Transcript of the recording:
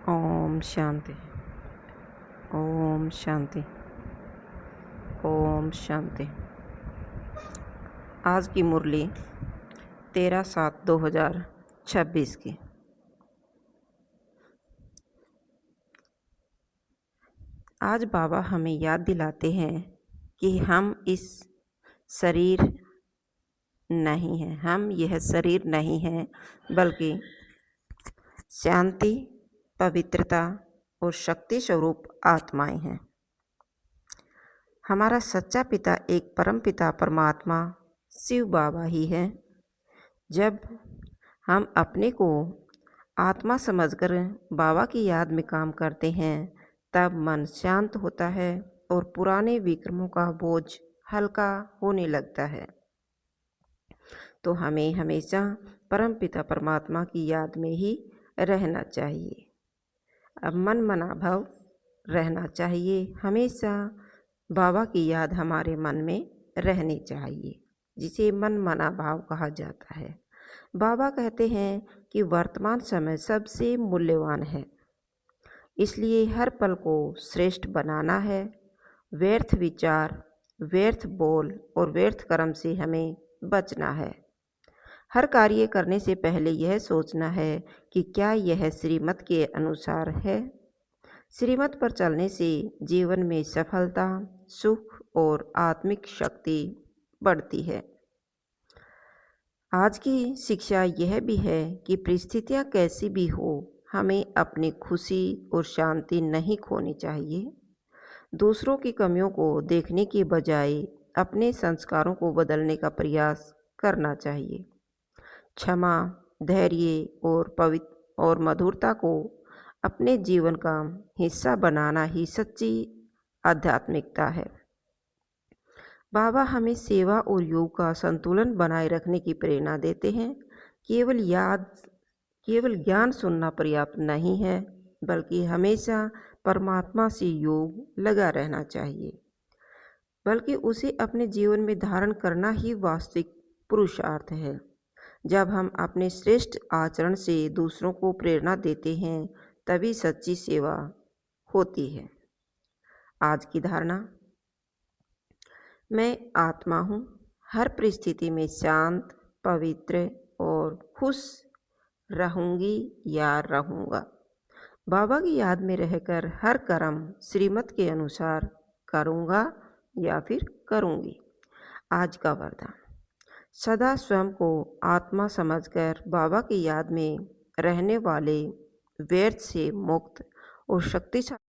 ओम शांति। ओम शांति। ओम शांति। आज की मुरली 13/7/2026 की। आज बाबा हमें याद दिलाते हैं कि हम इस शरीर नहीं हैं, हम यह शरीर नहीं हैं, बल्कि शांति, पवित्रता और शक्ति स्वरूप आत्माएं हैं। हमारा सच्चा पिता एक परम पिता परमात्मा शिव बाबा ही है। जब हम अपने को आत्मा समझकर बाबा की याद में काम करते हैं, तब मन शांत होता है और पुराने विक्रमों का बोझ हल्का होने लगता है। तो हमें हमेशा परम पिता परमात्मा की याद में ही रहना चाहिए। अब मन मना भाव रहना चाहिए। हमेशा बाबा की याद हमारे मन में रहनी चाहिए, जिसे मन मना भाव कहा जाता है। बाबा कहते हैं कि वर्तमान समय सबसे मूल्यवान है, इसलिए हर पल को श्रेष्ठ बनाना है। व्यर्थ विचार, व्यर्थ बोल और व्यर्थ कर्म से हमें बचना है। हर कार्य करने से पहले यह सोचना है कि क्या यह श्रीमत के अनुसार है। श्रीमत पर चलने से जीवन में सफलता, सुख और आत्मिक शक्ति बढ़ती है। आज की शिक्षा यह भी है कि परिस्थितियाँ कैसी भी हो, हमें अपनी खुशी और शांति नहीं खोनी चाहिए। दूसरों की कमियों को देखने के बजाय अपने संस्कारों को बदलने का प्रयास करना चाहिए। क्षमा, धैर्य और मधुरता को अपने जीवन का हिस्सा बनाना ही सच्ची आध्यात्मिकता है। बाबा हमें सेवा और योग का संतुलन बनाए रखने की प्रेरणा देते हैं। केवल ज्ञान सुनना पर्याप्त नहीं है, बल्कि हमेशा परमात्मा से योग लगा रहना चाहिए, बल्कि उसे अपने जीवन में धारण करना ही वास्तविक पुरुषार्थ है। जब हम अपने श्रेष्ठ आचरण से दूसरों को प्रेरणा देते हैं, तभी सच्ची सेवा होती है। आज की धारणा: मैं आत्मा हूँ, हर परिस्थिति में शांत, पवित्र और खुश रहूँगी या रहूँगा। बाबा की याद में रहकर हर कर्म श्रीमत के अनुसार करूँगा या फिर करूँगी। आज का वरदान: सदा स्वयं को आत्मा समझकर बाबा की याद में रहने वाले व्यर्थ से मुक्त और शक्तिशाली